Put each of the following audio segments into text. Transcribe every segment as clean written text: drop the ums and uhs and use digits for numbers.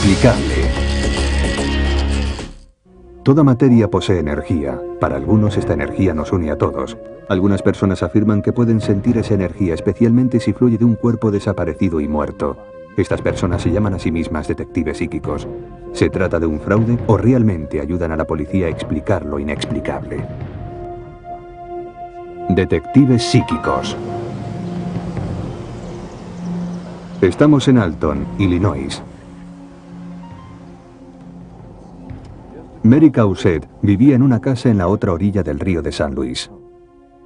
inexplicable. Toda materia posee energía. Para algunos esta energía nos une a todos. Algunas personas afirman que pueden sentir esa energía, especialmente si fluye de un cuerpo desaparecido y muerto. Estas personas se llaman a sí mismas detectives psíquicos. ¿Se trata de un fraude o realmente ayudan a la policía a explicar lo inexplicable? Detectives psíquicos. Estamos en Alton, Illinois. Mary Causet vivía en una casa en la otra orilla del río de San Luis.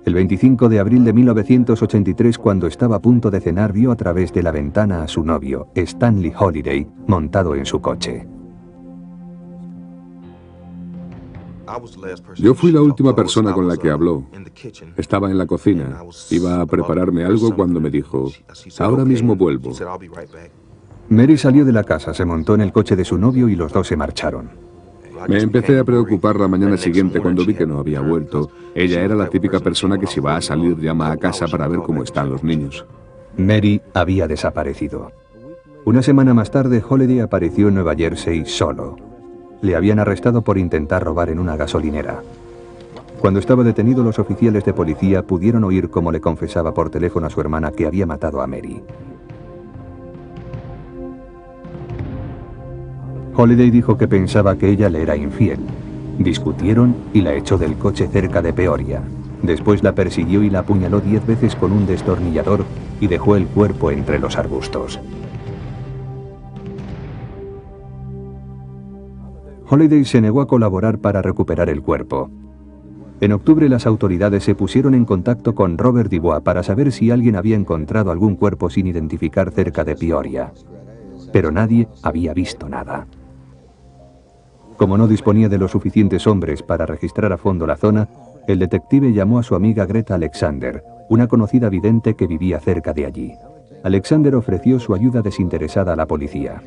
El 25 de abril de 1983, cuando estaba a punto de cenar, vio a través de la ventana a su novio, Stanley Holiday, montado en su coche. Yo fui la última persona con la que habló. Estaba en la cocina. Iba a prepararme algo cuando me dijo, ahora mismo vuelvo. Mary salió de la casa, se montó en el coche de su novio y los dos se marcharon. Me empecé a preocupar la mañana siguiente cuando vi que no había vuelto. Ella era la típica persona que si va a salir llama a casa para ver cómo están los niños. Mary había desaparecido. Una semana más tarde, Holiday apareció en Nueva Jersey solo. Le habían arrestado por intentar robar en una gasolinera. Cuando estaba detenido, los oficiales de policía pudieron oír cómo le confesaba por teléfono a su hermana que había matado a Mary. Holiday dijo que pensaba que ella le era infiel. Discutieron y la echó del coche cerca de Peoria. Después la persiguió y la apuñaló 10 veces con un destornillador y dejó el cuerpo entre los arbustos. Holiday se negó a colaborar para recuperar el cuerpo. En octubre, las autoridades se pusieron en contacto con Robert Dubois para saber si alguien había encontrado algún cuerpo sin identificar cerca de Peoria. Pero nadie había visto nada. Como no disponía de los suficientes hombres para registrar a fondo la zona, el detective llamó a su amiga Greta Alexander, una conocida vidente que vivía cerca de allí. Alexander ofreció su ayuda desinteresada a la policía.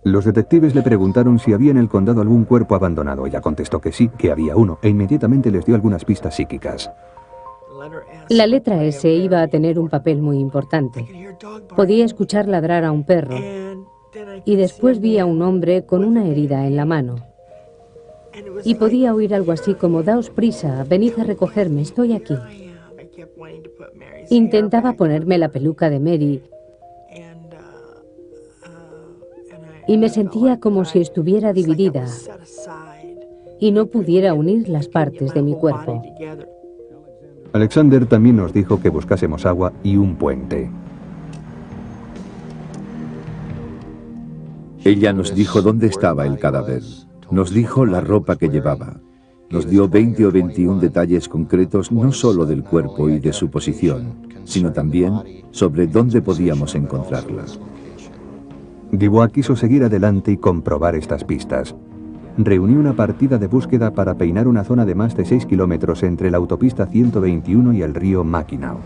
Los detectives le preguntaron si había en el condado algún cuerpo abandonado. Ella contestó que sí, que había uno, e inmediatamente les dio algunas pistas psíquicas. La letra S iba a tener un papel muy importante. Podía escuchar ladrar a un perro. Y después vi a un hombre con una herida en la mano. Y podía oír algo así como, daos prisa, venid a recogerme, estoy aquí. Intentaba ponerme la peluca de Mary y me sentía como si estuviera dividida y no pudiera unir las partes de mi cuerpo. Alexander también nos dijo que buscásemos agua y un puente. Ella nos dijo dónde estaba el cadáver. Nos dijo la ropa que llevaba. Nos dio 20 o 21 detalles concretos no solo del cuerpo y de su posición, sino también sobre dónde podíamos encontrarla. Dubois quiso seguir adelante y comprobar estas pistas. Reunió una partida de búsqueda para peinar una zona de más de 6 kilómetros entre la autopista 121 y el río Mackinac.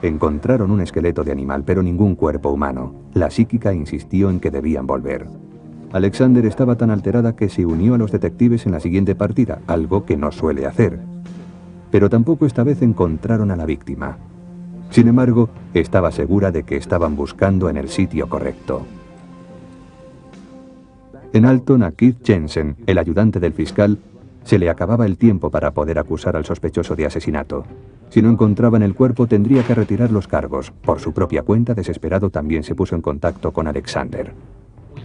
Encontraron un esqueleto de animal, pero ningún cuerpo humano. La psíquica insistió en que debían volver. Alexander estaba tan alterada que se unió a los detectives en la siguiente partida, algo que no suele hacer. Pero tampoco esta vez encontraron a la víctima. Sin embargo, estaba segura de que estaban buscando en el sitio correcto. En Alton, a Keith Jensen, el ayudante del fiscal, se le acababa el tiempo para poder acusar al sospechoso de asesinato. Si no encontraban el cuerpo, tendría que retirar los cargos. Por su propia cuenta, desesperado, también se puso en contacto con Alexander.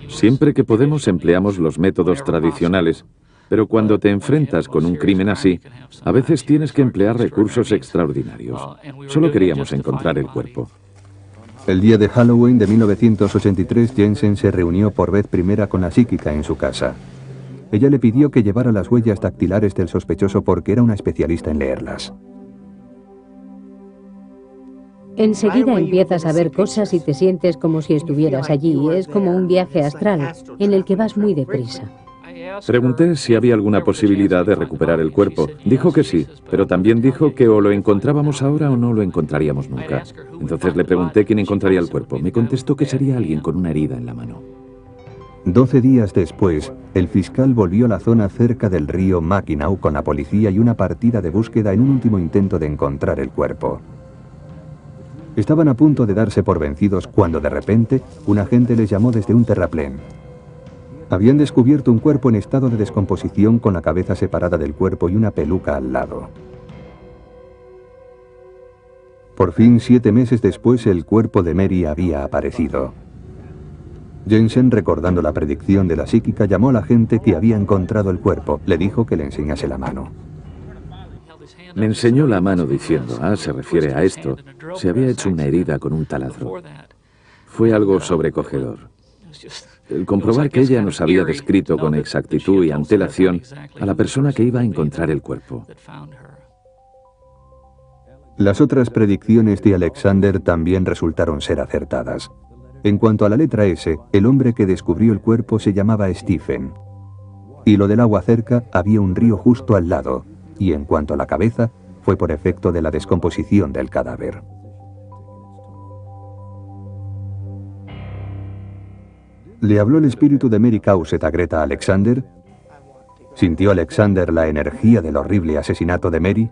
Siempre que podemos empleamos los métodos tradicionales, pero cuando te enfrentas con un crimen así, a veces tienes que emplear recursos extraordinarios. Solo queríamos encontrar el cuerpo. El día de Halloween de 1983, Jensen se reunió por vez primera con la psíquica en su casa. Ella le pidió que llevara las huellas dactilares del sospechoso porque era una especialista en leerlas. Enseguida empiezas a ver cosas y te sientes como si estuvieras allí. Es como un viaje astral en el que vas muy deprisa. Pregunté si había alguna posibilidad de recuperar el cuerpo. Dijo que sí, pero también dijo que o lo encontrábamos ahora o no lo encontraríamos nunca. Entonces le pregunté quién encontraría el cuerpo. Me contestó que sería alguien con una herida en la mano. 12 días después, el fiscal volvió a la zona cerca del río Mackinac con la policía y una partida de búsqueda en un último intento de encontrar el cuerpo. Estaban a punto de darse por vencidos cuando de repente un agente les llamó desde un terraplén. Habían descubierto un cuerpo en estado de descomposición con la cabeza separada del cuerpo y una peluca al lado. Por fin, 7 meses después, el cuerpo de Mary había aparecido. Jensen, recordando la predicción de la psíquica, llamó a la gente que había encontrado el cuerpo. Le dijo que le enseñase la mano. Me enseñó la mano diciendo, se refiere a esto. Se había hecho una herida con un taladro. Fue algo sobrecogedor. El comprobar que ella nos había descrito con exactitud y antelación a la persona que iba a encontrar el cuerpo. Las otras predicciones de Alexander también resultaron ser acertadas. En cuanto a la letra S, el hombre que descubrió el cuerpo se llamaba Stephen. Y lo del agua cerca, había un río justo al lado. Y en cuanto a la cabeza, fue por efecto de la descomposición del cadáver. ¿Le habló el espíritu de Mary Causet a Greta Alexander? ¿Sintió Alexander la energía del horrible asesinato de Mary?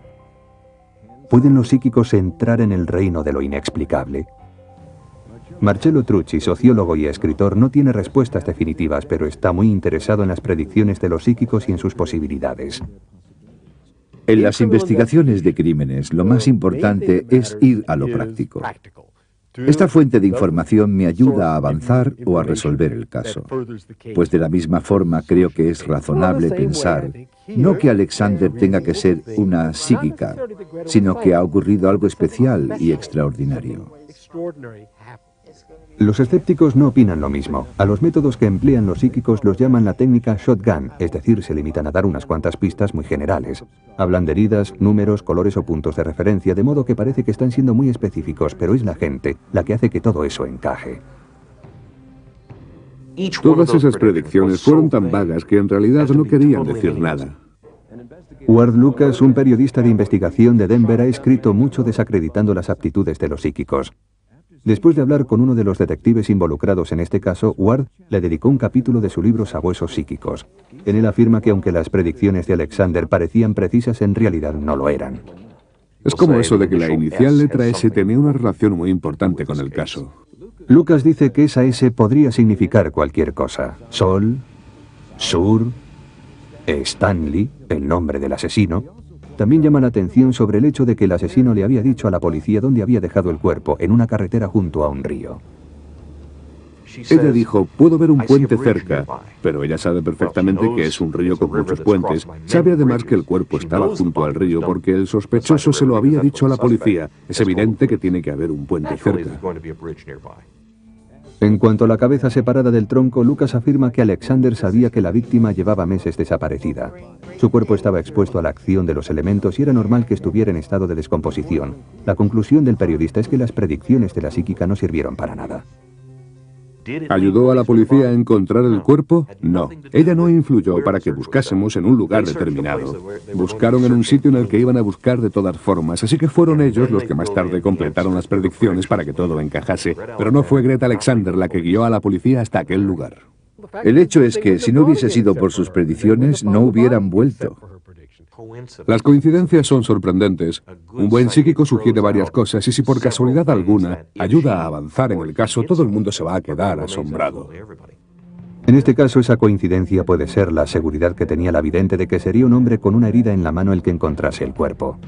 ¿Pueden los psíquicos entrar en el reino de lo inexplicable? Marcello Trucci, sociólogo y escritor, no tiene respuestas definitivas, pero está muy interesado en las predicciones de los psíquicos y en sus posibilidades. En las investigaciones de crímenes, lo más importante es ir a lo práctico. Esta fuente de información me ayuda a avanzar o a resolver el caso. Pues de la misma forma creo que es razonable pensar, no que Alexander tenga que ser una psíquica, sino que ha ocurrido algo especial y extraordinario. Los escépticos no opinan lo mismo. A los métodos que emplean los psíquicos los llaman la técnica shotgun, es decir, se limitan a dar unas cuantas pistas muy generales. Hablan de heridas, números, colores o puntos de referencia, de modo que parece que están siendo muy específicos, pero es la gente la que hace que todo eso encaje. Todas esas predicciones fueron tan vagas que en realidad no querían decir nada. Ward Lucas, un periodista de investigación de Denver, ha escrito mucho desacreditando las aptitudes de los psíquicos. Después de hablar con uno de los detectives involucrados en este caso, Ward le dedicó un capítulo de su libro Sabuesos psíquicos. En él afirma que aunque las predicciones de Alexander parecían precisas, en realidad no lo eran. Es como eso de que la inicial letra S tenía una relación muy importante con el caso. Lucas dice que esa S podría significar cualquier cosa. Sol, Sur, Stanley, el nombre del asesino. También llama la atención sobre el hecho de que el asesino le había dicho a la policía dónde había dejado el cuerpo, en una carretera junto a un río. Ella dijo, puedo ver un puente cerca, pero ella sabe perfectamente que es un río con muchos puentes. Sabe además que el cuerpo estaba junto al río porque el sospechoso se lo había dicho a la policía. Es evidente que tiene que haber un puente cerca. En cuanto a la cabeza separada del tronco, Lucas afirma que Alexander sabía que la víctima llevaba meses desaparecida. Su cuerpo estaba expuesto a la acción de los elementos y era normal que estuviera en estado de descomposición. La conclusión del periodista es que las predicciones de la psíquica no sirvieron para nada. ¿Ayudó a la policía a encontrar el cuerpo? No. Ella no influyó para que buscásemos en un lugar determinado. Buscaron en un sitio en el que iban a buscar de todas formas, así que fueron ellos los que más tarde completaron las predicciones para que todo encajase. Pero no fue Greta Alexander la que guió a la policía hasta aquel lugar. El hecho es que si no hubiese sido por sus predicciones, no hubieran vuelto. Las coincidencias son sorprendentes. Un buen psíquico sugiere varias cosas y si por casualidad alguna ayuda a avanzar en el caso, todo el mundo se va a quedar asombrado. En este caso, esa coincidencia puede ser la seguridad que tenía la vidente de que sería un hombre con una herida en la mano el que encontrase el cuerpo.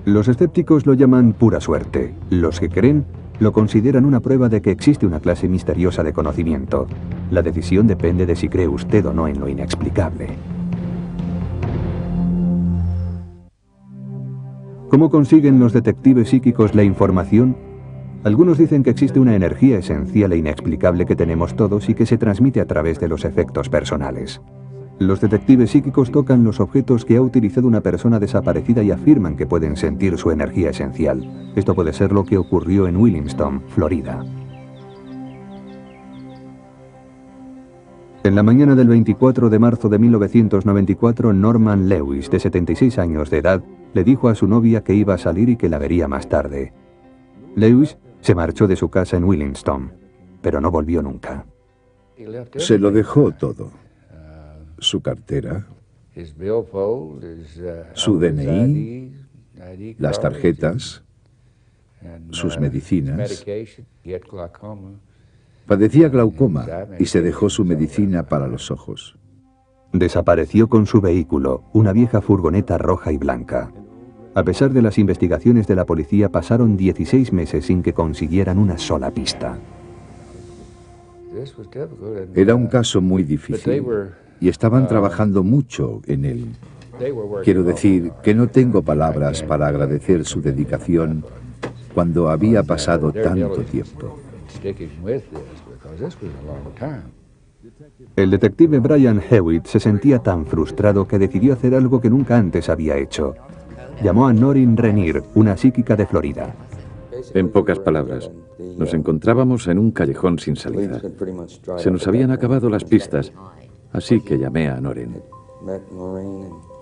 Los escépticos lo llaman pura suerte. Los que creen lo consideran una prueba de que existe una clase misteriosa de conocimiento. La decisión depende de si cree usted o no en lo inexplicable. ¿Cómo consiguen los detectives psíquicos la información? Algunos dicen que existe una energía esencial e inexplicable que tenemos todos y que se transmite a través de los efectos personales. Los detectives psíquicos tocan los objetos que ha utilizado una persona desaparecida y afirman que pueden sentir su energía esencial. Esto puede ser lo que ocurrió en Williamston, Florida. En la mañana del 24 de marzo de 1994, Norman Lewis, de 76 años de edad, le dijo a su novia que iba a salir y que la vería más tarde. Lewis se marchó de su casa en Williamston, pero no volvió nunca. Se lo dejó todo. Su cartera, su DNI, las tarjetas, sus medicinas. Padecía glaucoma y se dejó su medicina para los ojos. Desapareció con su vehículo, una vieja furgoneta roja y blanca. A pesar de las investigaciones de la policía, pasaron 16 meses sin que consiguieran una sola pista. Era un caso muy difícil y estaban trabajando mucho en él. Quiero decir que no tengo palabras para agradecer su dedicación cuando había pasado tanto tiempo. El detective Brian Hewitt se sentía tan frustrado que decidió hacer algo que nunca antes había hecho. Llamó a Noreen Renier, una psíquica de Florida. En pocas palabras, nos encontrábamos en un callejón sin salida. Se nos habían acabado las pistas, así que llamé a Noreen.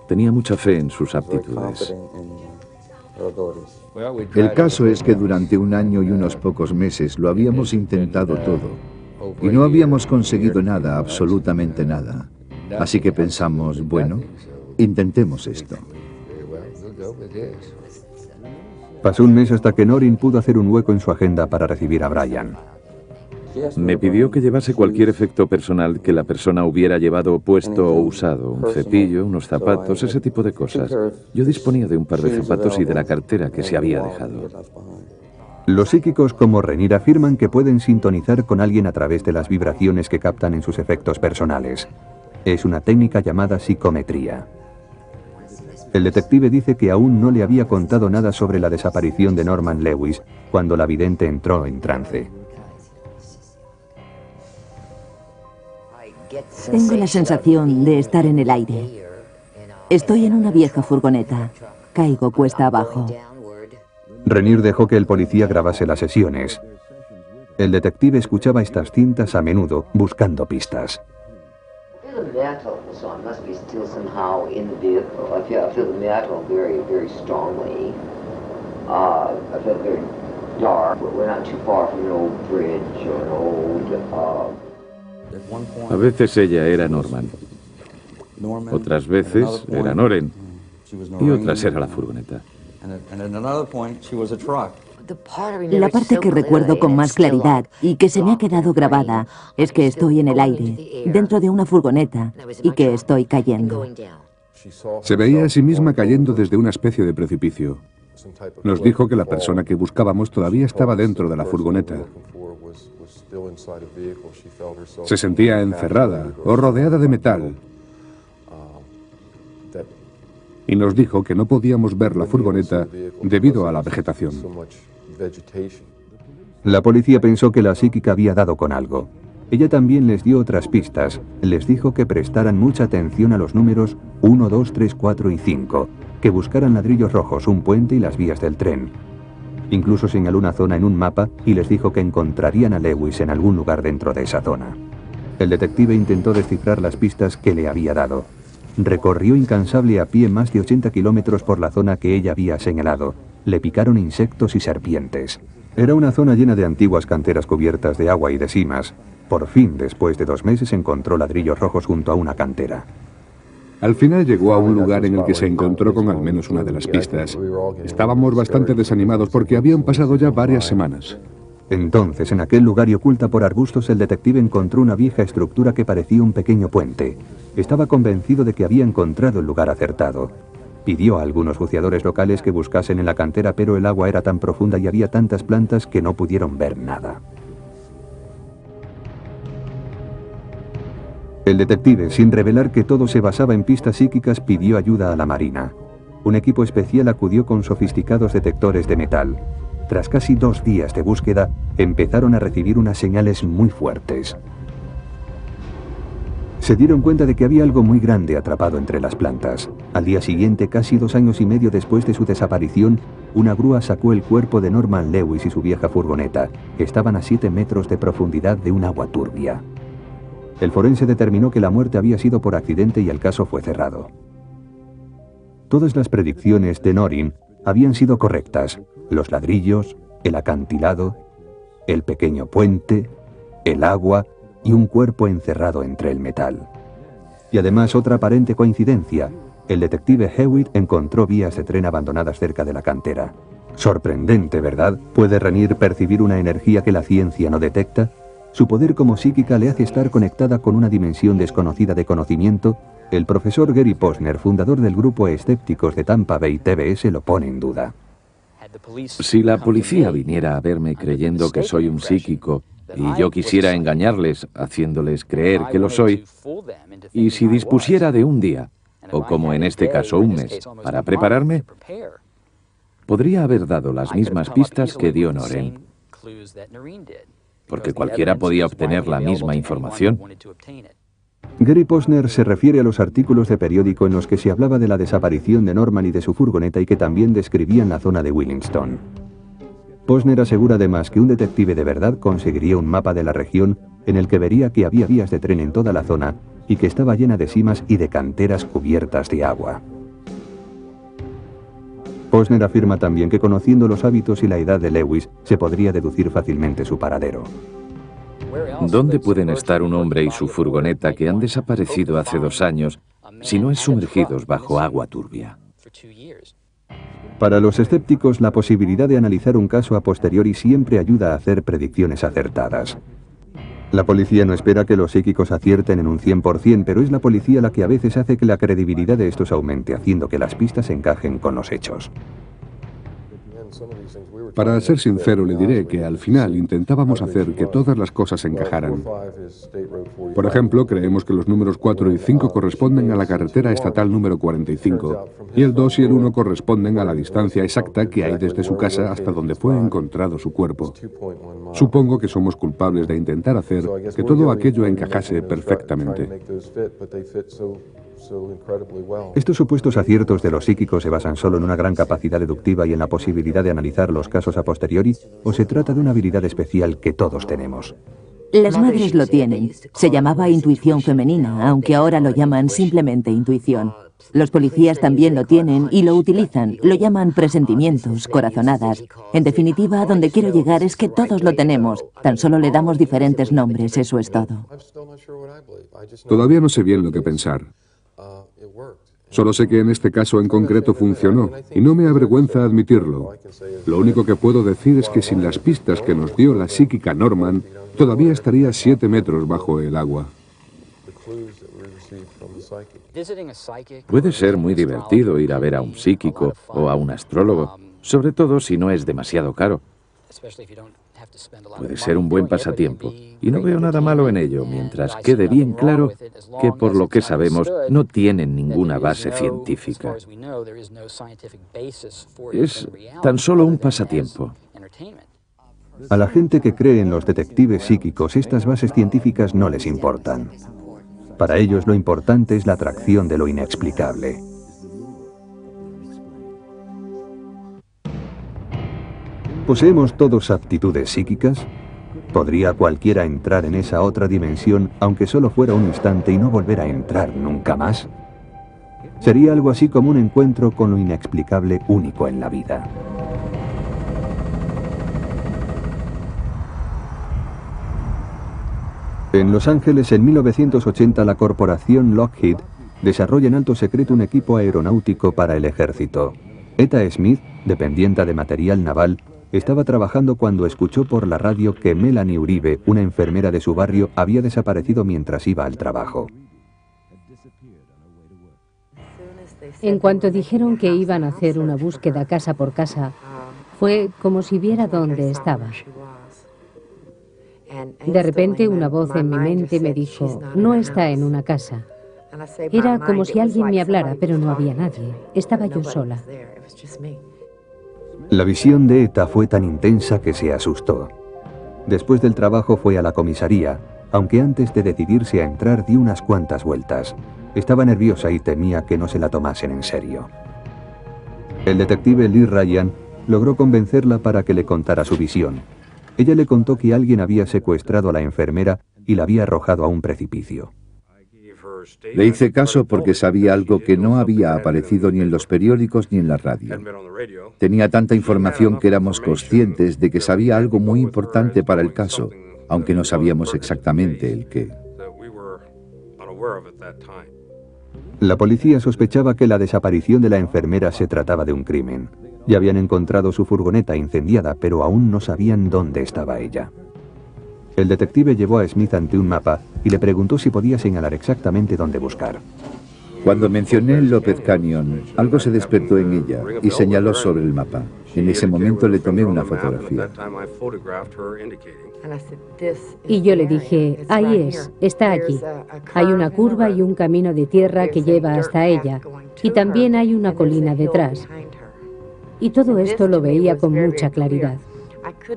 Tenía mucha fe en sus aptitudes. El caso es que durante un año y unos pocos meses lo habíamos intentado todo y no habíamos conseguido nada, absolutamente nada. Así que pensamos, bueno, intentemos esto. Pasó un mes hasta que Noreen pudo hacer un hueco en su agenda para recibir a Brian. Me pidió que llevase cualquier efecto personal que la persona hubiera llevado puesto o usado, un cepillo, unos zapatos, ese tipo de cosas. Yo disponía de un par de zapatos y de la cartera que se había dejado. Los psíquicos como Renier afirman que pueden sintonizar con alguien a través de las vibraciones que captan en sus efectos personales. Es una técnica llamada psicometría. El detective dice que aún no le había contado nada sobre la desaparición de Norman Lewis cuando la vidente entró en trance. Tengo la sensación de estar en el aire. Estoy en una vieja furgoneta. Caigo cuesta abajo. Renier dejó que el policía grabase las sesiones. El detective escuchaba estas cintas a menudo, buscando pistas. A veces ella era Norman, otras veces era Noreen y otras era la furgoneta. La parte que recuerdo con más claridad y que se me ha quedado grabada es que estoy en el aire, dentro de una furgoneta, y que estoy cayendo. Se veía a sí misma cayendo desde una especie de precipicio. Nos dijo que la persona que buscábamos todavía estaba dentro de la furgoneta. Se sentía encerrada o rodeada de metal. Y nos dijo que no podíamos ver la furgoneta debido a la vegetación. La policía pensó que la psíquica había dado con algo. Ella también les dio otras pistas. Les dijo que prestaran mucha atención a los números 1, 2, 3, 4 y 5, que buscaran ladrillos rojos, un puente y las vías del tren. Incluso señaló una zona en un mapa y les dijo que encontrarían a Lewis en algún lugar dentro de esa zona. El detective intentó descifrar las pistas que le había dado. Recorrió incansable a pie más de 80 kilómetros por la zona que ella había señalado. Le picaron insectos y serpientes. Era una zona llena de antiguas canteras cubiertas de agua y de simas. Por fin, después de 2 meses, encontró ladrillos rojos junto a una cantera. Al final llegó a un lugar en el que se encontró con al menos una de las pistas. Estábamos bastante desanimados porque habían pasado ya varias semanas. Entonces, en aquel lugar y oculta por arbustos, el detective encontró una vieja estructura que parecía un pequeño puente. Estaba convencido de que había encontrado el lugar acertado. Pidió a algunos buceadores locales que buscasen en la cantera, pero el agua era tan profunda y había tantas plantas que no pudieron ver nada. El detective, sin revelar que todo se basaba en pistas psíquicas, pidió ayuda a la Marina. Un equipo especial acudió con sofisticados detectores de metal. Tras casi 2 días de búsqueda, empezaron a recibir unas señales muy fuertes. Se dieron cuenta de que había algo muy grande atrapado entre las plantas. Al día siguiente, casi 2 años y medio después de su desaparición, una grúa sacó el cuerpo de Norman Lewis y su vieja furgoneta. Estaban a 7 metros de profundidad de un agua turbia. El forense determinó que la muerte había sido por accidente y el caso fue cerrado. Todas las predicciones de Noreen habían sido correctas. Los ladrillos, el acantilado, el pequeño puente, el agua y un cuerpo encerrado entre el metal. Y además otra aparente coincidencia. El detective Hewitt encontró vías de tren abandonadas cerca de la cantera. Sorprendente, ¿verdad? ¿Puede Renier percibir una energía que la ciencia no detecta? Su poder como psíquica le hace estar conectada con una dimensión desconocida de conocimiento. El profesor Gary Posner, fundador del grupo Escépticos de Tampa Bay TBS, lo pone en duda. Si la policía viniera a verme creyendo que soy un psíquico y yo quisiera engañarles haciéndoles creer que lo soy, y si dispusiera de un día, o como en este caso un mes, para prepararme, podría haber dado las mismas pistas que dio Noreen, porque cualquiera podía obtener la misma información. Gary Posner se refiere a los artículos de periódico en los que se hablaba de la desaparición de Norman y de su furgoneta y que también describían la zona de Williston. Posner asegura además que un detective de verdad conseguiría un mapa de la región en el que vería que había vías de tren en toda la zona y que estaba llena de simas y de canteras cubiertas de agua. Posner afirma también que conociendo los hábitos y la edad de Lewis se podría deducir fácilmente su paradero. ¿Dónde pueden estar un hombre y su furgoneta que han desaparecido hace 2 años si no es sumergidos bajo agua turbia? Para los escépticos, la posibilidad de analizar un caso a posteriori siempre ayuda a hacer predicciones acertadas. La policía no espera que los psíquicos acierten en un 100%, pero es la policía la que a veces hace que la credibilidad de estos aumente, haciendo que las pistas encajen con los hechos. Para ser sincero, le diré que al final intentábamos hacer que todas las cosas encajaran. Por ejemplo, creemos que los números 4 y 5 corresponden a la carretera estatal número 45, y el 2 y el 1 corresponden a la distancia exacta que hay desde su casa hasta donde fue encontrado su cuerpo. Supongo que somos culpables de intentar hacer que todo aquello encajase perfectamente. Estos supuestos aciertos de los psíquicos se basan solo en una gran capacidad deductiva y en la posibilidad de analizar los casos a posteriori, ¿o se trata de una habilidad especial que todos tenemos? Las madres lo tienen. Se llamaba intuición femenina, aunque ahora lo llaman simplemente intuición. Los policías también lo tienen y lo utilizan. Lo llaman presentimientos, corazonadas. En definitiva, a donde quiero llegar es que todos lo tenemos. Tan solo le damos diferentes nombres, eso es todo. Todavía no sé bien lo que pensar. Solo sé que en este caso en concreto funcionó, y no me avergüenza admitirlo. Lo único que puedo decir es que sin las pistas que nos dio la psíquica Norman, todavía estaría 7 metros bajo el agua. Puede ser muy divertido ir a ver a un psíquico o a un astrólogo, sobre todo si no es demasiado caro. Puede ser un buen pasatiempo, y no veo nada malo en ello, mientras quede bien claro que, por lo que sabemos, no tienen ninguna base científica. Es tan solo un pasatiempo. A la gente que cree en los detectives psíquicos, estas bases científicas no les importan. Para ellos lo importante es la atracción de lo inexplicable. ¿Poseemos todos aptitudes psíquicas? ¿Podría cualquiera entrar en esa otra dimensión, aunque solo fuera un instante, y no volver a entrar nunca más? Sería algo así como un encuentro con lo inexplicable único en la vida. En Los Ángeles, en 1980, la corporación Lockheed desarrolla en alto secreto un equipo aeronáutico para el ejército. Etta Smith, dependiente de material naval, estaba trabajando cuando escuchó por la radio que Melanie Uribe, una enfermera de su barrio, había desaparecido mientras iba al trabajo. En cuanto dijeron que iban a hacer una búsqueda casa por casa, fue como si viera dónde estaba. De repente una voz en mi mente me dijo, no está en una casa. Era como si alguien me hablara, pero no había nadie. Estaba yo sola. La visión de Etta fue tan intensa que se asustó. Después del trabajo fue a la comisaría, aunque antes de decidirse a entrar dio unas cuantas vueltas. Estaba nerviosa y temía que no se la tomasen en serio. El detective Lee Ryan logró convencerla para que le contara su visión. Ella le contó que alguien había secuestrado a la enfermera y la había arrojado a un precipicio. Le hice caso porque sabía algo que no había aparecido ni en los periódicos ni en la radio. Tenía tanta información que éramos conscientes de que sabía algo muy importante para el caso, aunque no sabíamos exactamente el qué. La policía sospechaba que la desaparición de la enfermera se trataba de un crimen. Ya habían encontrado su furgoneta incendiada, pero aún no sabían dónde estaba ella. El detective llevó a Smith ante un mapa y le preguntó si podía señalar exactamente dónde buscar. Cuando mencioné López Canyon, algo se despertó en ella y señaló sobre el mapa. En ese momento le tomé una fotografía. Y yo le dije, ahí es, está allí. Hay una curva y un camino de tierra que lleva hasta ella. Y también hay una colina detrás. Y todo esto lo veía con mucha claridad.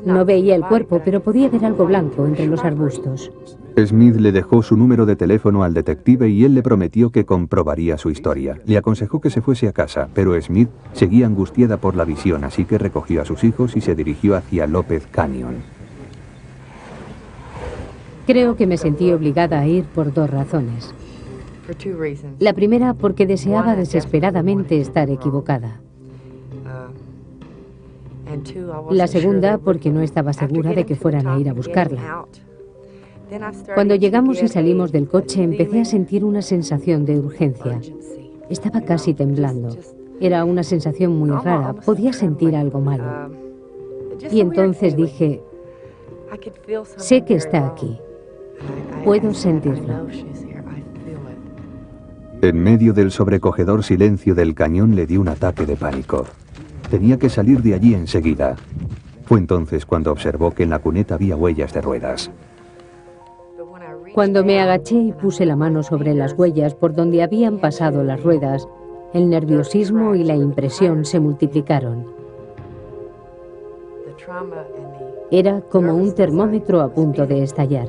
No veía el cuerpo, pero podía ver algo blanco entre los arbustos. Smith le dejó su número de teléfono al detective y él le prometió que comprobaría su historia. Le aconsejó que se fuese a casa, pero Smith seguía angustiada por la visión, así que recogió a sus hijos y se dirigió hacia López Canyon. Creo que me sentí obligada a ir por dos razones. La primera, porque deseaba desesperadamente estar equivocada. La segunda, porque no estaba segura de que fueran a ir a buscarla. Cuando llegamos y salimos del coche, empecé a sentir una sensación de urgencia. Estaba casi temblando. Era una sensación muy rara. Podía sentir algo malo. Y entonces dije, sé que está aquí. Puedo sentirlo. En medio del sobrecogedor silencio del cañón le dio un ataque de pánico. Tenía que salir de allí enseguida. Fue entonces cuando observó que en la cuneta había huellas de ruedas. Cuando me agaché y puse la mano sobre las huellas por donde habían pasado las ruedas, el nerviosismo y la impresión se multiplicaron. Era como un termómetro a punto de estallar.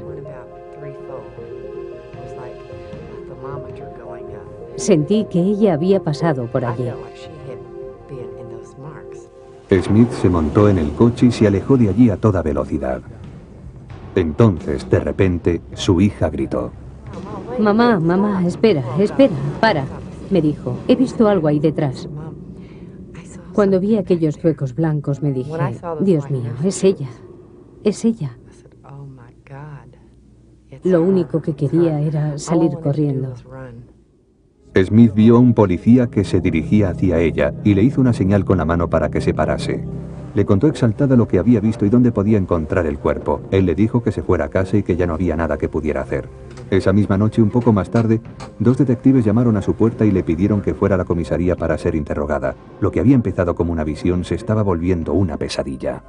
Sentí que ella había pasado por allí. Smith se montó en el coche y se alejó de allí a toda velocidad. Entonces, de repente, su hija gritó. Mamá, mamá, espera, para, me dijo. He visto algo ahí detrás. Cuando vi aquellos zuecos blancos me dije, Dios mío, es ella, es ella. Lo único que quería era salir corriendo. Smith vio a un policía que se dirigía hacia ella y le hizo una señal con la mano para que se parase. Le contó exaltada lo que había visto y dónde podía encontrar el cuerpo. Él le dijo que se fuera a casa y que ya no había nada que pudiera hacer. Esa misma noche, un poco más tarde, dos detectives llamaron a su puerta y le pidieron que fuera a la comisaría para ser interrogada. Lo que había empezado como una visión se estaba volviendo una pesadilla.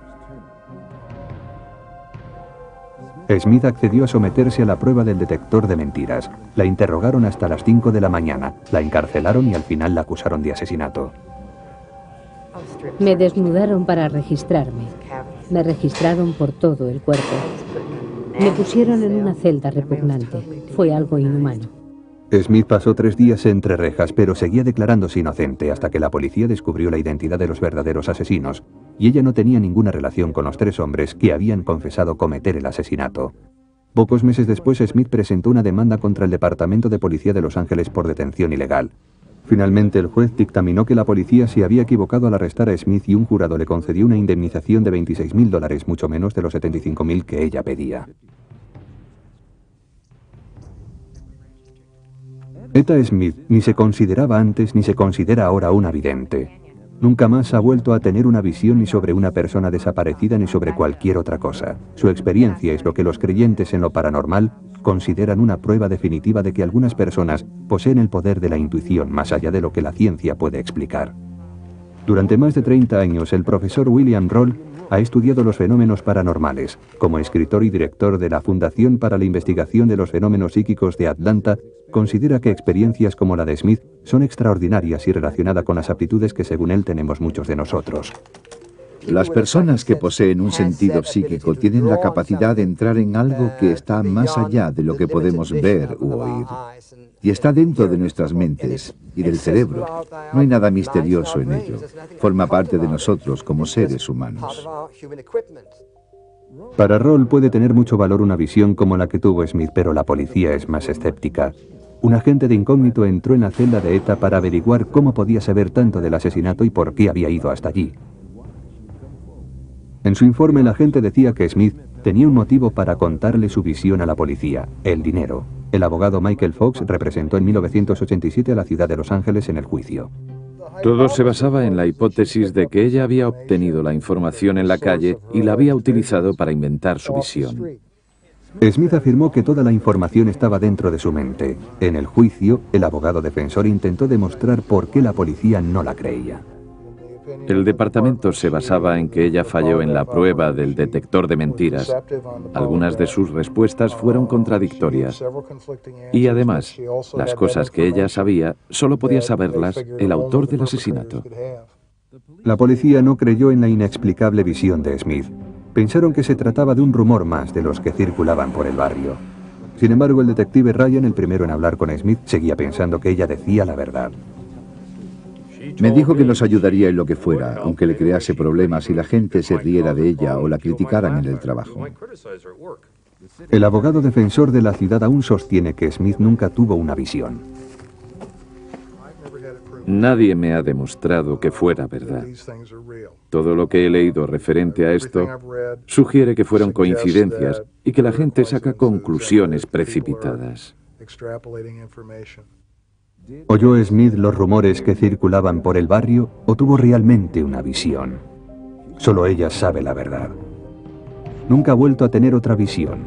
Smith accedió a someterse a la prueba del detector de mentiras. La interrogaron hasta las 5 de la mañana, la encarcelaron y al final la acusaron de asesinato. Me desnudaron para registrarme. Me registraron por todo el cuerpo. Me pusieron en una celda repugnante. Fue algo inhumano. Smith pasó 3 días entre rejas, pero seguía declarándose inocente hasta que la policía descubrió la identidad de los verdaderos asesinos, y ella no tenía ninguna relación con los 3 hombres que habían confesado cometer el asesinato. Pocos meses después, Smith presentó una demanda contra el Departamento de Policía de Los Ángeles por detención ilegal. Finalmente, el juez dictaminó que la policía se había equivocado al arrestar a Smith y un jurado le concedió una indemnización de $26.000, mucho menos de los $75.000 que ella pedía. Etta Smith ni se consideraba antes ni se considera ahora una vidente. Nunca más ha vuelto a tener una visión ni sobre una persona desaparecida ni sobre cualquier otra cosa. Su experiencia es lo que los creyentes en lo paranormal consideran una prueba definitiva de que algunas personas poseen el poder de la intuición más allá de lo que la ciencia puede explicar. Durante más de 30 años, el profesor William Roll ha estudiado los fenómenos paranormales. Como escritor y director de la Fundación para la Investigación de los Fenómenos Psíquicos de Atlanta, considera que experiencias como la de Smith son extraordinarias y relacionadas con las aptitudes que según él tenemos muchos de nosotros. Las personas que poseen un sentido psíquico tienen la capacidad de entrar en algo que está más allá de lo que podemos ver u oír. Y está dentro de nuestras mentes y del cerebro. No hay nada misterioso en ello. Forma parte de nosotros como seres humanos. Para Roll puede tener mucho valor una visión como la que tuvo Smith, pero la policía es más escéptica. Un agente de incógnito entró en la celda de Etta para averiguar cómo podía saber tanto del asesinato y por qué había ido hasta allí. En su informe, el agente decía que Smith tenía un motivo para contarle su visión a la policía: el dinero. El abogado Michael Fox representó en 1987 a la ciudad de Los Ángeles en el juicio. Todo se basaba en la hipótesis de que ella había obtenido la información en la calle y la había utilizado para inventar su visión. Smith afirmó que toda la información estaba dentro de su mente. En el juicio, el abogado defensor intentó demostrar por qué la policía no la creía. El departamento se basaba en que ella falló en la prueba del detector de mentiras. Algunas de sus respuestas fueron contradictorias. Y además, las cosas que ella sabía, solo podía saberlas el autor del asesinato. La policía no creyó en la inexplicable visión de Smith. Pensaron que se trataba de un rumor más de los que circulaban por el barrio. Sin embargo, el detective Ryan, el primero en hablar con Smith, seguía pensando que ella decía la verdad. Me dijo que nos ayudaría en lo que fuera, aunque le crease problemas y la gente se riera de ella o la criticaran en el trabajo. El abogado defensor de la ciudad aún sostiene que Smith nunca tuvo una visión. Nadie me ha demostrado que fuera verdad. Todo lo que he leído referente a esto sugiere que fueron coincidencias y que la gente saca conclusiones precipitadas. ¿Oyó Smith los rumores que circulaban por el barrio o tuvo realmente una visión? Solo ella sabe la verdad. Nunca ha vuelto a tener otra visión.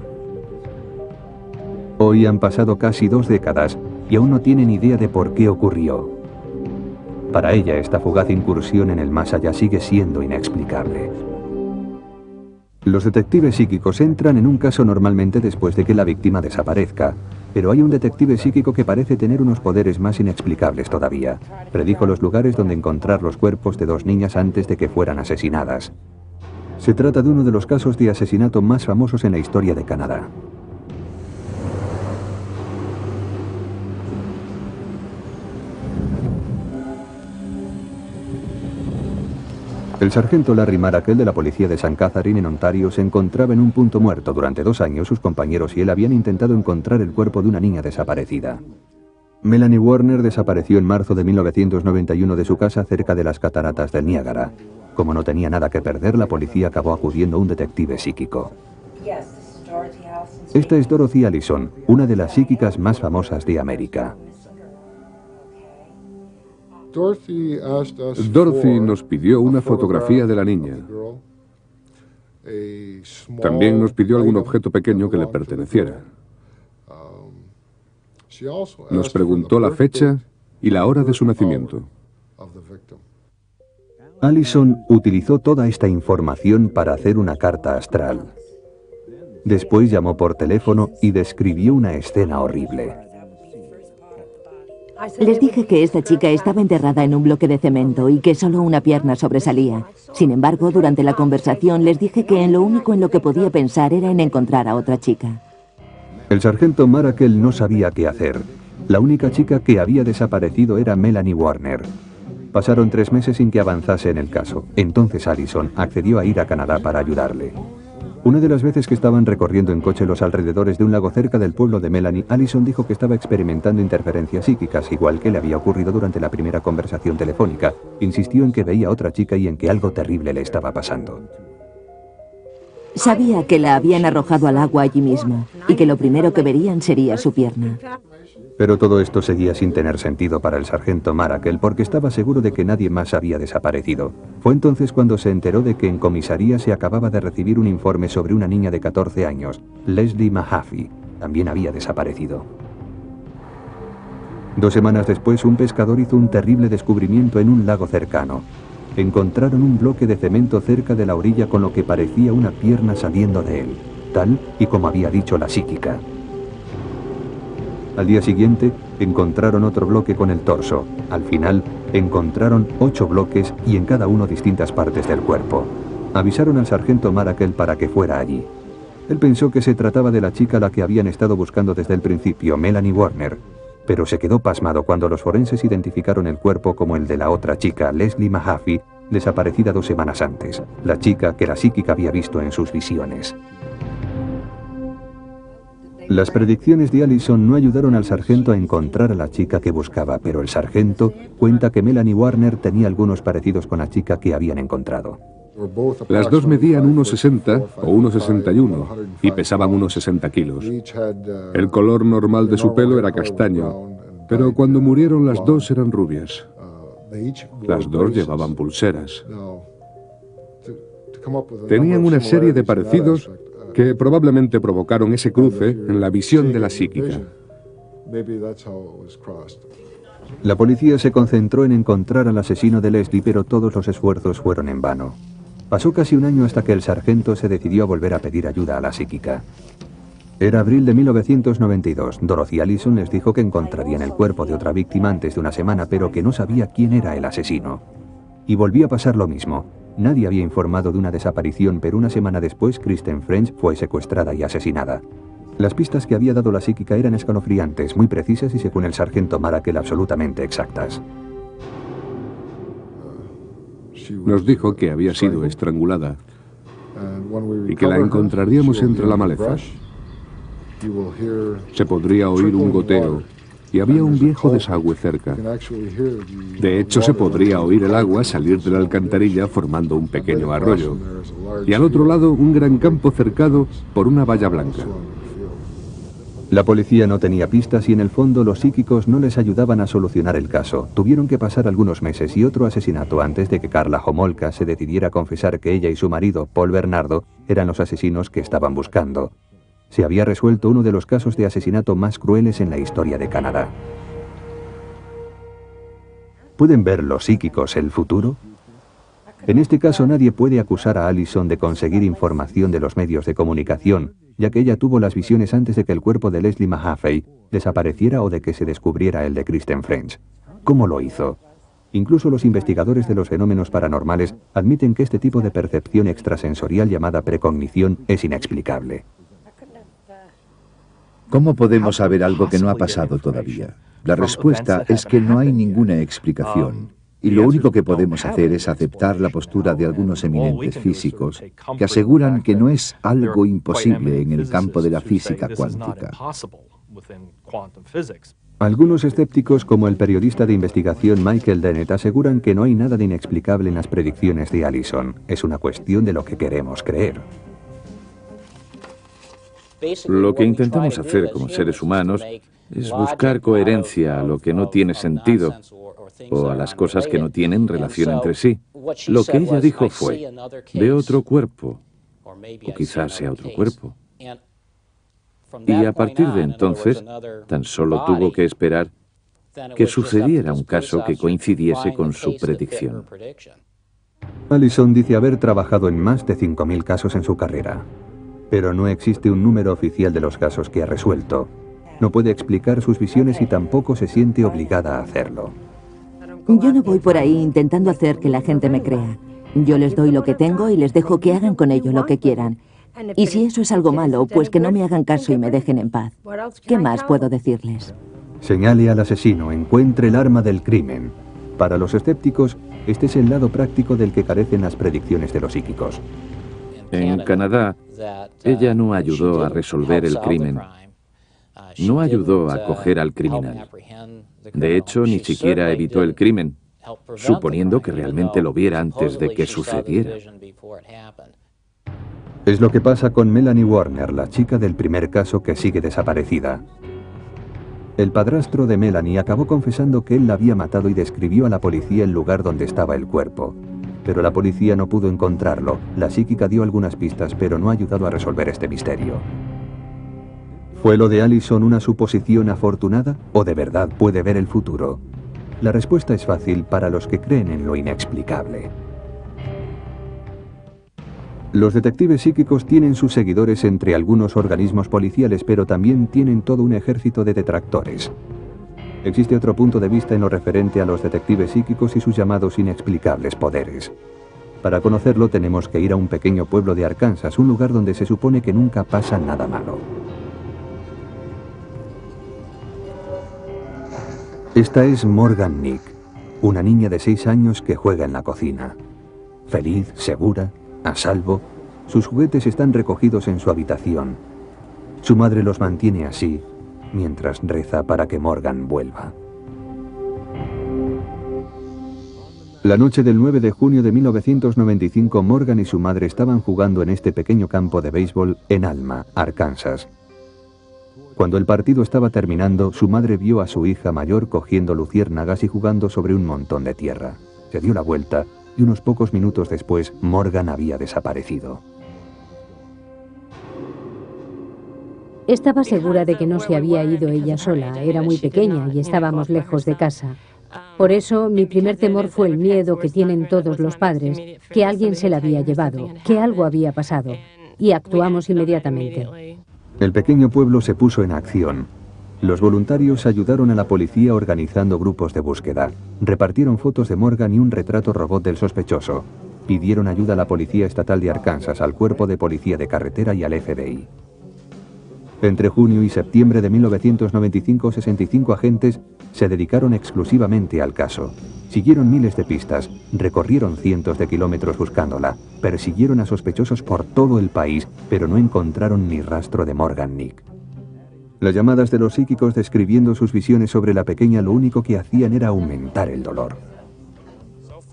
Hoy han pasado casi 2 décadas y aún no tienen idea de por qué ocurrió. Para ella, esta fugaz incursión en el más allá sigue siendo inexplicable. Los detectives psíquicos entran en un caso normalmente después de que la víctima desaparezca, pero hay un detective psíquico que parece tener unos poderes más inexplicables todavía. Predijo los lugares donde encontrar los cuerpos de 2 niñas antes de que fueran asesinadas. Se trata de uno de los casos de asesinato más famosos en la historia de Canadá. El sargento Larry Maracle de la policía de St. Catherine en Ontario se encontraba en un punto muerto. Durante 2 años sus compañeros y él habían intentado encontrar el cuerpo de una niña desaparecida. Melanie Warner desapareció en marzo de 1991 de su casa cerca de las cataratas del Niágara. Como no tenía nada que perder, la policía acabó acudiendo a un detective psíquico. Esta es Dorothy Allison, una de las psíquicas más famosas de América. Dorothy nos pidió una fotografía de la niña. También nos pidió algún objeto pequeño que le perteneciera. Nos preguntó la fecha y la hora de su nacimiento. Allison utilizó toda esta información para hacer una carta astral. Después llamó por teléfono y describió una escena horrible. Les dije que esta chica estaba enterrada en un bloque de cemento y que solo una pierna sobresalía. Sin embargo, durante la conversación les dije que lo único en lo que podía pensar era en encontrar a otra chica. El sargento Maracle no sabía qué hacer. La única chica que había desaparecido era Melanie Warner. Pasaron 3 meses sin que avanzase en el caso. Entonces Allison accedió a ir a Canadá para ayudarle. Una de las veces que estaban recorriendo en coche los alrededores de un lago cerca del pueblo de Melanie, Allison dijo que estaba experimentando interferencias psíquicas, igual que le había ocurrido durante la primera conversación telefónica. Insistió en que veía a otra chica y en que algo terrible le estaba pasando. Sabía que la habían arrojado al agua allí mismo y que lo primero que verían sería su pierna. Pero todo esto seguía sin tener sentido para el sargento Maracle porque estaba seguro de que nadie más había desaparecido. Fue entonces cuando se enteró de que en comisaría se acababa de recibir un informe sobre una niña de 14 años, Leslie Mahaffey. También había desaparecido. 2 semanas después, un pescador hizo un terrible descubrimiento en un lago cercano. Encontraron un bloque de cemento cerca de la orilla con lo que parecía una pierna saliendo de él, tal y como había dicho la psíquica. Al día siguiente, encontraron otro bloque con el torso. Al final, encontraron 8 bloques y en cada uno distintas partes del cuerpo. Avisaron al sargento Maracle para que fuera allí. Él pensó que se trataba de la chica a la que habían estado buscando desde el principio, Melanie Warner, pero se quedó pasmado cuando los forenses identificaron el cuerpo como el de la otra chica, Leslie Mahaffey, desaparecida 2 semanas antes, la chica que la psíquica había visto en sus visiones. Las predicciones de Allison no ayudaron al sargento a encontrar a la chica que buscaba, pero el sargento cuenta que Melanie Warner tenía algunos parecidos con la chica que habían encontrado. Las dos medían 1,60 o 1,61 y pesaban unos 60 kilos. El color normal de su pelo era castaño, pero cuando murieron las dos eran rubias. Las dos llevaban pulseras. Tenían una serie de parecidos que probablemente provocaron ese cruce en la visión de la psíquica. La policía se concentró en encontrar al asesino de Leslie, pero todos los esfuerzos fueron en vano. Pasó casi un año hasta que el sargento se decidió a volver a pedir ayuda a la psíquica. Era abril de 1992. Dorothy Allison les dijo que encontrarían el cuerpo de otra víctima antes de una semana, pero que no sabía quién era el asesino. Y volvió a pasar lo mismo. Nadie había informado de una desaparición, pero una semana después, Kristen French fue secuestrada y asesinada. Las pistas que había dado la psíquica eran escalofriantes, muy precisas y, según el sargento Marakel, absolutamente exactas. Nos dijo que había sido estrangulada y que la encontraríamos entre la maleza. Se podría oír un goteo y había un viejo desagüe cerca. De hecho, se podría oír el agua salir de la alcantarilla formando un pequeño arroyo. Y al otro lado, un gran campo cercado por una valla blanca. La policía no tenía pistas y en el fondo los psíquicos no les ayudaban a solucionar el caso. Tuvieron que pasar algunos meses y otro asesinato antes de que Karla Homolka se decidiera a confesar que ella y su marido, Paul Bernardo, eran los asesinos que estaban buscando. Se había resuelto uno de los casos de asesinato más crueles en la historia de Canadá. ¿Pueden ver los psíquicos el futuro? En este caso nadie puede acusar a Allison de conseguir información de los medios de comunicación, ya que ella tuvo las visiones antes de que el cuerpo de Leslie Mahaffey desapareciera o de que se descubriera el de Kristen French. ¿Cómo lo hizo? Incluso los investigadores de los fenómenos paranormales admiten que este tipo de percepción extrasensorial llamada precognición es inexplicable. ¿Cómo podemos saber algo que no ha pasado todavía? La respuesta es que no hay ninguna explicación. Y lo único que podemos hacer es aceptar la postura de algunos eminentes físicos que aseguran que no es algo imposible en el campo de la física cuántica. Algunos escépticos, como el periodista de investigación Michael Dennett, aseguran que no hay nada de inexplicable en las predicciones de Allison. Es una cuestión de lo que queremos creer. Lo que intentamos hacer como seres humanos es buscar coherencia a lo que no tiene sentido o a las cosas que no tienen relación entre sí. Lo que ella dijo fue, veo otro cuerpo, o quizás sea otro cuerpo. Y a partir de entonces, tan solo tuvo que esperar que sucediera un caso que coincidiese con su predicción. Allison dice haber trabajado en más de 5.000 casos en su carrera, pero no existe un número oficial de los casos que ha resuelto. No puede explicar sus visiones y tampoco se siente obligada a hacerlo. Yo no voy por ahí intentando hacer que la gente me crea. Yo les doy lo que tengo y les dejo que hagan con ello lo que quieran. Y si eso es algo malo, pues que no me hagan caso y me dejen en paz. ¿Qué más puedo decirles? Señale al asesino, encuentre el arma del crimen. Para los escépticos, este es el lado práctico del que carecen las predicciones de los psíquicos. En Canadá, ella no ayudó a resolver el crimen. No ayudó a coger al criminal. De hecho, ni siquiera evitó el crimen, suponiendo que realmente lo viera antes de que sucediera. Es lo que pasa con Melanie Warner, la chica del primer caso que sigue desaparecida. El padrastro de Melanie acabó confesando que él la había matado y describió a la policía el lugar donde estaba el cuerpo. Pero la policía no pudo encontrarlo. La psíquica dio algunas pistas, pero no ha ayudado a resolver este misterio. ¿Fue lo de Allison una suposición afortunada o de verdad puede ver el futuro? La respuesta es fácil para los que creen en lo inexplicable. Los detectives psíquicos tienen sus seguidores entre algunos organismos policiales, pero también tienen todo un ejército de detractores. Existe otro punto de vista en lo referente a los detectives psíquicos y sus llamados inexplicables poderes. Para conocerlo tenemos que ir a un pequeño pueblo de Arkansas, un lugar donde se supone que nunca pasa nada malo. Esta es Morgan Nick, una niña de 6 años que juega en la cocina. Feliz, segura, a salvo, sus juguetes están recogidos en su habitación. Su madre los mantiene así, mientras reza para que Morgan vuelva. La noche del 9 de junio de 1995, Morgan y su madre estaban jugando en este pequeño campo de béisbol en Alma, Arkansas. Cuando el partido estaba terminando, su madre vio a su hija mayor cogiendo luciérnagas y jugando sobre un montón de tierra. Se dio la vuelta y unos pocos minutos después, Morgan había desaparecido. Estaba segura de que no se había ido ella sola, era muy pequeña y estábamos lejos de casa. Por eso, mi primer temor fue el miedo que tienen todos los padres, que alguien se la había llevado, que algo había pasado, y actuamos inmediatamente. El pequeño pueblo se puso en acción. Los voluntarios ayudaron a la policía organizando grupos de búsqueda. Repartieron fotos de Morgan y un retrato robot del sospechoso. Pidieron ayuda a la Policía Estatal de Arkansas, al Cuerpo de Policía de Carretera y al FBI. Entre junio y septiembre de 1995, 65 agentes se dedicaron exclusivamente al caso. Siguieron miles de pistas, recorrieron cientos de kilómetros buscándola, persiguieron a sospechosos por todo el país, pero no encontraron ni rastro de Morgan Nick. Las llamadas de los psíquicos describiendo sus visiones sobre la pequeña lo único que hacían era aumentar el dolor.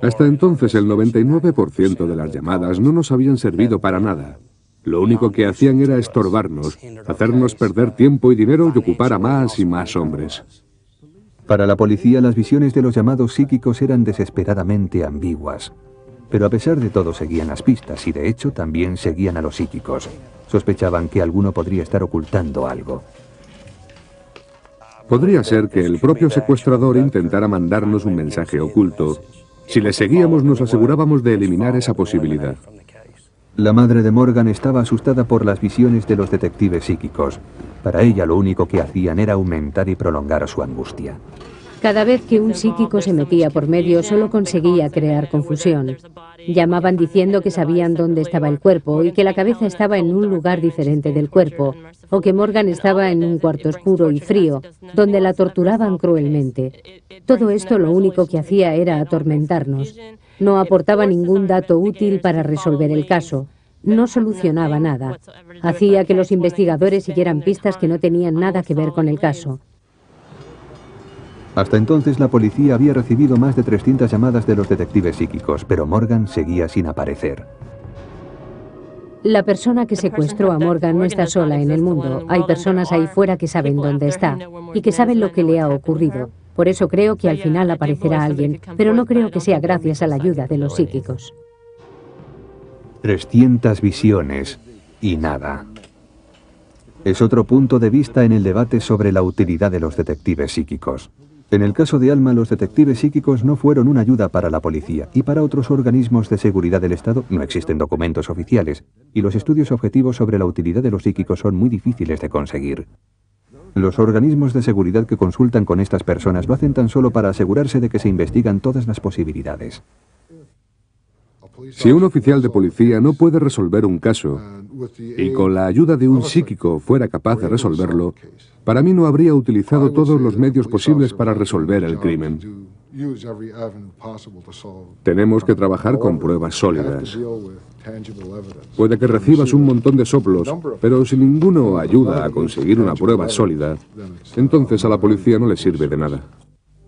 Hasta entonces el 99% de las llamadas no nos habían servido para nada. Lo único que hacían era estorbarnos, hacernos perder tiempo y dinero y ocupar a más y más hombres. Para la policía, las visiones de los llamados psíquicos eran desesperadamente ambiguas. Pero a pesar de todo seguían las pistas y de hecho también seguían a los psíquicos. Sospechaban que alguno podría estar ocultando algo. Podría ser que el propio secuestrador intentara mandarnos un mensaje oculto. Si le seguíamos, nos asegurábamos de eliminar esa posibilidad. La madre de Morgan estaba asustada por las visiones de los detectives psíquicos. Para ella lo único que hacían era aumentar y prolongar su angustia. Cada vez que un psíquico se metía por medio, solo conseguía crear confusión. Llamaban diciendo que sabían dónde estaba el cuerpo y que la cabeza estaba en un lugar diferente del cuerpo, o que Morgan estaba en un cuarto oscuro y frío, donde la torturaban cruelmente. Todo esto lo único que hacía era atormentarnos. No aportaba ningún dato útil para resolver el caso. No solucionaba nada. Hacía que los investigadores siguieran pistas que no tenían nada que ver con el caso. Hasta entonces la policía había recibido más de 300 llamadas de los detectives psíquicos, pero Morgan seguía sin aparecer. La persona que secuestró a Morgan no está sola en el mundo. Hay personas ahí fuera que saben dónde está y que saben lo que le ha ocurrido. Por eso creo que al final aparecerá alguien, pero no creo que sea gracias a la ayuda de los psíquicos. 300 visiones y nada. Es otro punto de vista en el debate sobre la utilidad de los detectives psíquicos. En el caso de Alma, los detectives psíquicos no fueron una ayuda para la policía y para otros organismos de seguridad del Estado no existen documentos oficiales y los estudios objetivos sobre la utilidad de los psíquicos son muy difíciles de conseguir. Los organismos de seguridad que consultan con estas personas lo hacen tan solo para asegurarse de que se investigan todas las posibilidades. Si un oficial de policía no puede resolver un caso y con la ayuda de un psíquico fuera capaz de resolverlo, para mí no habría utilizado todos los medios posibles para resolver el crimen. Tenemos que trabajar con pruebas sólidas. Puede que recibas un montón de soplos, pero si ninguno ayuda a conseguir una prueba sólida, entonces a la policía no le sirve de nada.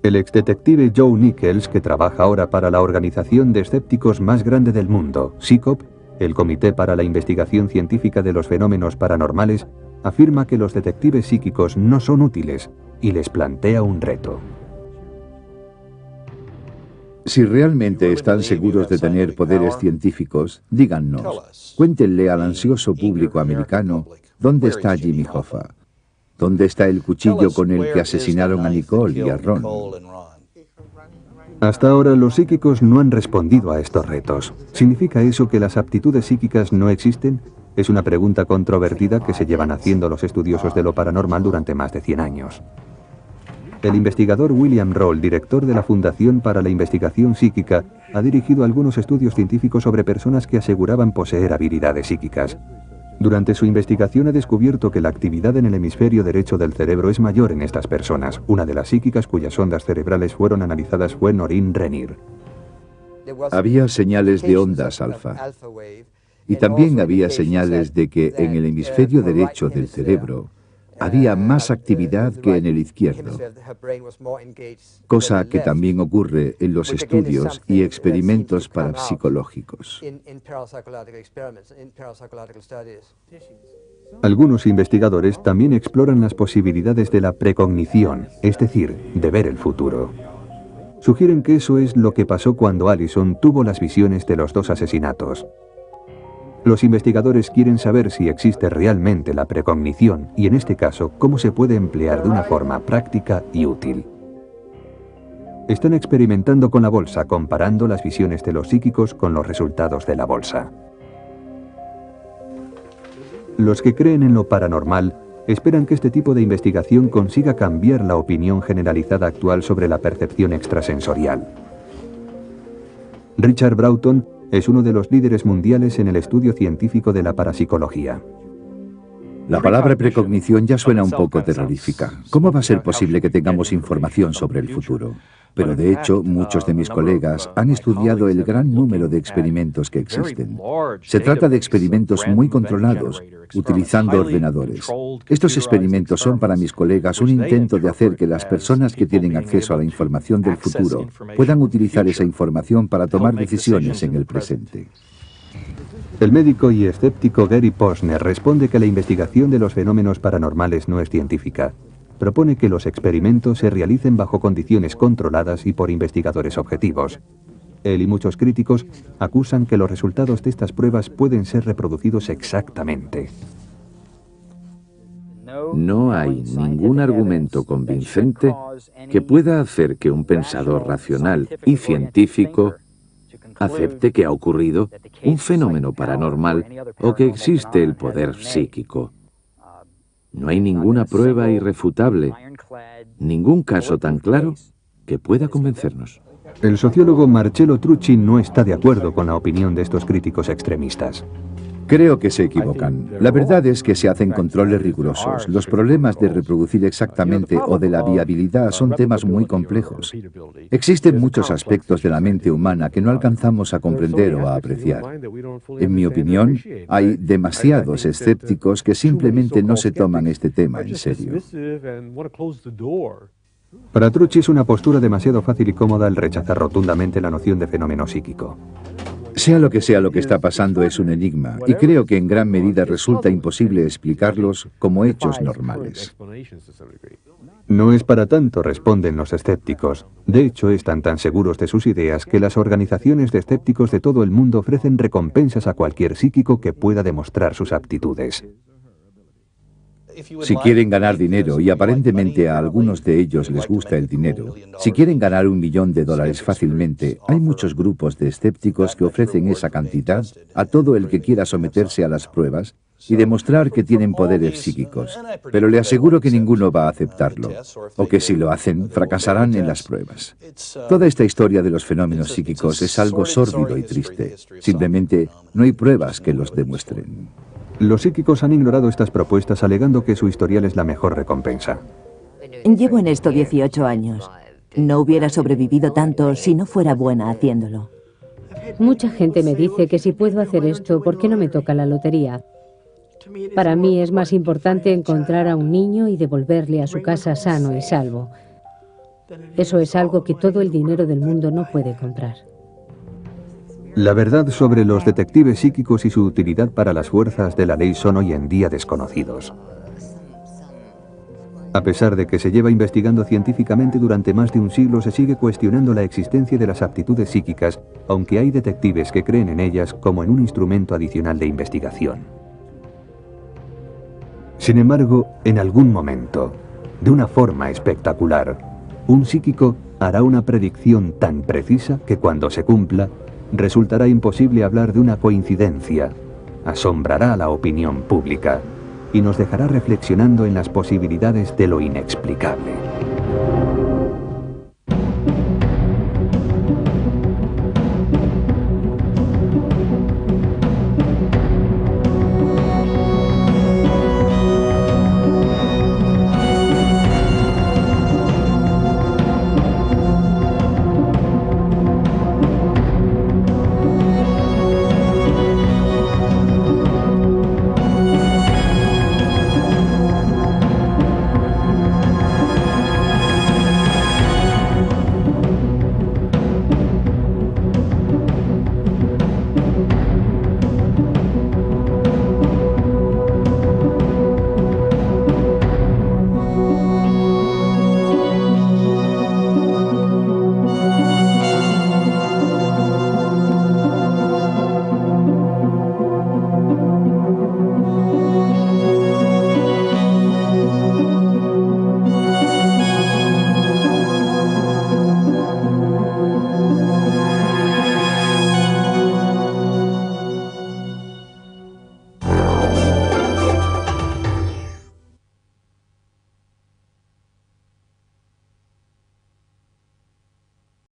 El exdetective Joe Nichols, que trabaja ahora para la organización de escépticos más grande del mundo, CICOP, el Comité para la Investigación Científica de los Fenómenos Paranormales, afirma que los detectives psíquicos no son útiles y les plantea un reto. Si realmente están seguros de tener poderes científicos, díganos, cuéntenle al ansioso público americano dónde está Jimmy Hoffa. ¿Dónde está el cuchillo con el que asesinaron a Nicole y a Ron? Hasta ahora los psíquicos no han respondido a estos retos. ¿Significa eso que las aptitudes psíquicas no existen? Es una pregunta controvertida que se llevan haciendo los estudiosos de lo paranormal durante más de 100 años. El investigador William Roll, director de la Fundación para la Investigación Psíquica, ha dirigido algunos estudios científicos sobre personas que aseguraban poseer habilidades psíquicas. Durante su investigación ha descubierto que la actividad en el hemisferio derecho del cerebro es mayor en estas personas. Una de las psíquicas cuyas ondas cerebrales fueron analizadas fue Noreen Rennier. Había señales de ondas alfa. Y también había señales de que en el hemisferio derecho del cerebro había más actividad que en el izquierdo, cosa que también ocurre en los estudios y experimentos parapsicológicos. Algunos investigadores también exploran las posibilidades de la precognición, es decir, de ver el futuro. Sugieren que eso es lo que pasó cuando Allison tuvo las visiones de los 2 asesinatos. Los investigadores quieren saber si existe realmente la precognición y, en este caso, cómo se puede emplear de una forma práctica y útil. Están experimentando con la bolsa, comparando las visiones de los psíquicos con los resultados de la bolsa. Los que creen en lo paranormal esperan que este tipo de investigación consiga cambiar la opinión generalizada actual sobre la percepción extrasensorial. Richard Broughton es uno de los líderes mundiales en el estudio científico de la parapsicología. La palabra precognición ya suena un poco terrorífica. ¿Cómo va a ser posible que tengamos información sobre el futuro? Pero de hecho, muchos de mis colegas han estudiado el gran número de experimentos que existen. Se trata de experimentos muy controlados, utilizando ordenadores. Estos experimentos son para mis colegas un intento de hacer que las personas que tienen acceso a la información del futuro puedan utilizar esa información para tomar decisiones en el presente. El médico y escéptico Gary Posner responde que la investigación de los fenómenos paranormales no es científica. Propone que los experimentos se realicen bajo condiciones controladas y por investigadores objetivos. Él y muchos críticos acusan que los resultados de estas pruebas pueden ser reproducidos exactamente. No hay ningún argumento convincente que pueda hacer que un pensador racional y científico acepte que ha ocurrido un fenómeno paranormal o que existe el poder psíquico. No hay ninguna prueba irrefutable, ningún caso tan claro que pueda convencernos. El sociólogo Marcello Trucci no está de acuerdo con la opinión de estos críticos extremistas. Creo que se equivocan. La verdad es que se hacen controles rigurosos. Los problemas de reproducir exactamente o de la viabilidad son temas muy complejos. Existen muchos aspectos de la mente humana que no alcanzamos a comprender o a apreciar. En mi opinión, hay demasiados escépticos que simplemente no se toman este tema en serio. Para Trucci es una postura demasiado fácil y cómoda el rechazar rotundamente la noción de fenómeno psíquico. Sea lo que está pasando es un enigma, y creo que en gran medida resulta imposible explicarlos como hechos normales. No es para tanto, responden los escépticos. De hecho, están tan seguros de sus ideas que las organizaciones de escépticos de todo el mundo ofrecen recompensas a cualquier psíquico que pueda demostrar sus aptitudes. Si quieren ganar dinero, y aparentemente a algunos de ellos les gusta el dinero, si quieren ganar $1 millón fácilmente, hay muchos grupos de escépticos que ofrecen esa cantidad a todo el que quiera someterse a las pruebas y demostrar que tienen poderes psíquicos. Pero le aseguro que ninguno va a aceptarlo, o que si lo hacen, fracasarán en las pruebas. Toda esta historia de los fenómenos psíquicos es algo sórdido y triste. Simplemente no hay pruebas que los demuestren. Los psíquicos han ignorado estas propuestas alegando que su historial es la mejor recompensa. Llevo en esto 18 años. No hubiera sobrevivido tanto si no fuera buena haciéndolo. Mucha gente me dice que si puedo hacer esto, ¿por qué no me toca la lotería? Para mí es más importante encontrar a un niño y devolverle a su casa sano y salvo. Eso es algo que todo el dinero del mundo no puede comprar. La verdad sobre los detectives psíquicos y su utilidad para las fuerzas de la ley son hoy en día desconocidos. A pesar de que se lleva investigando científicamente durante más de un siglo, se sigue cuestionando la existencia de las aptitudes psíquicas, aunque hay detectives que creen en ellas como en un instrumento adicional de investigación. Sin embargo, en algún momento, de una forma espectacular, un psíquico hará una predicción tan precisa que cuando se cumpla, resultará imposible hablar de una coincidencia, asombrará a la opinión pública y nos dejará reflexionando en las posibilidades de lo inexplicable.